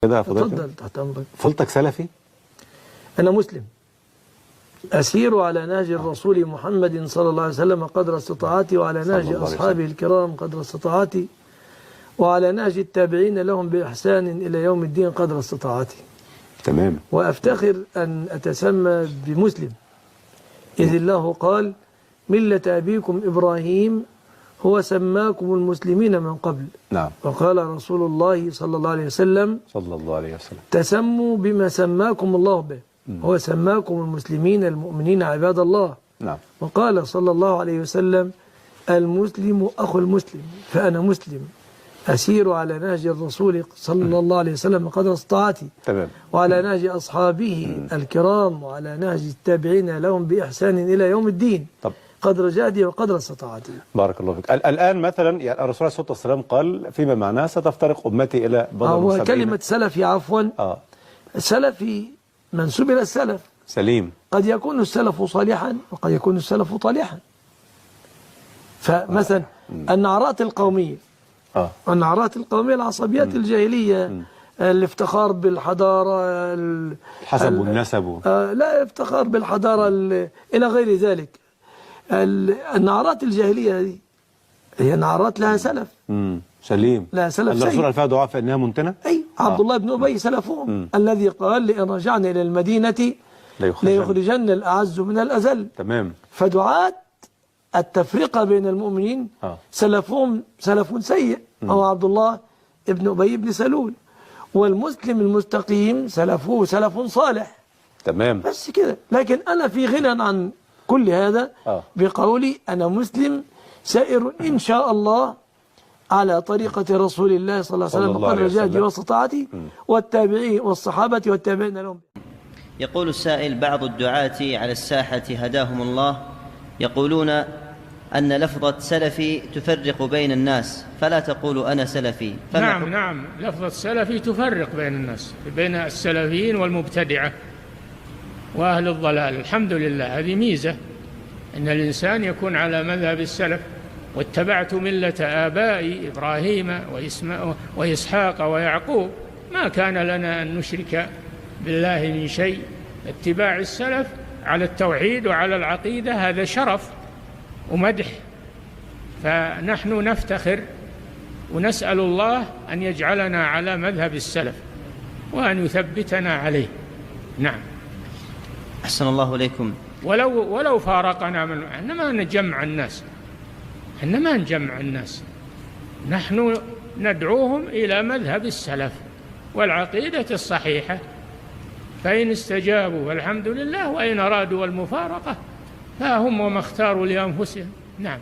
كده فضلت تفضل تحت أمرك. فضلتك سلفي؟ أنا مسلم أسير على نهج الرسول محمد صلى الله عليه وسلم قدر استطاعتي، وعلى نهج أصحابه الكرام قدر استطاعتي، وعلى نهج التابعين لهم بإحسان إلى يوم الدين قدر استطاعتي. تمام. وأفتخر أن أتسمى بمسلم، إذ الله قال: ملة أبيكم إبراهيم هو سماكم المسلمين من قبل. نعم. وقال رسول الله صلى الله عليه وسلم: صلى الله عليه وسلم: تسموا بما سماكم الله به، هو سماكم المسلمين المؤمنين عباد الله. نعم. وقال صلى الله عليه وسلم: المسلم أخو المسلم، فأنا مسلم أسير على نهج الرسول صلى الله عليه وسلم قدر استطاعتي، تمام، وعلى نهج أصحابه الكرام، وعلى نهج التابعين لهم بإحسان إلى يوم الدين. طب قدر جهدي وقدر استطاعتي. بارك الله فيك. الآن مثلا يعني الرسول عليه الصلاة والسلام قال فيما معناه: ستفترق أمتي إلى بضع وسبعين. كلمة سلفي عفوا سلفي منسوب إلى السلف سليم. قد يكون السلف صالحا وقد يكون السلف طالحا. فمثلا النعرات القومية النعرات القومية العصبيات الجاهلية، الافتخار بالحضارة، الحسب والنسب، لا افتخار بالحضارة إلى غير ذلك. النعرات الجاهلية هذه هي نعرات لها سلف سليم، لها سلف. الرسول قال فيها دعاء فإنها منتنة. أي عبد الله بن أبي سلفهم الذي قال: لئن رجعنا إلى المدينة ليخرجن الأعز من الأذل. تمام. فدعاة التفرقة بين المؤمنين سلفهم سلف سيء، هو عبد الله بن أبي بن سلول. والمسلم المستقيم سلفه سلف صالح. تمام. بس كده. لكن أنا في غنى عن كل هذا بقولي: أنا مسلم سائر إن شاء الله على طريقة رسول الله صلى الله عليه وسلم قدر جهدي واستطاعتي، والتابعين والصحابة والتابعين لهم. يقول السائل: بعض الدعاة على الساحة هداهم الله يقولون أن لفظة سلفي تفرق بين الناس، فلا تقول أنا سلفي. نعم، لفظة سلفي تفرق بين الناس، بين السلفيين والمبتدعة وأهل الضلال. الحمد لله، هذه ميزة أن الإنسان يكون على مذهب السلف. واتبعت ملة آبائي إبراهيم وإسحاق ويعقوب، ما كان لنا أن نشرك بالله من شيء. اتباع السلف على التوحيد وعلى العقيدة هذا شرف ومدح، فنحن نفتخر ونسأل الله أن يجعلنا على مذهب السلف وأن يثبتنا عليه. نعم. أحسن الله إليكم. ولو فارقنا من إنما نجمع الناس، إنما نجمع الناس، نحن ندعوهم إلى مذهب السلف والعقيدة الصحيحة، فإن استجابوا فالحمد لله، وإن أرادوا المفارقة فهم وما اختاروا لأنفسهم. نعم.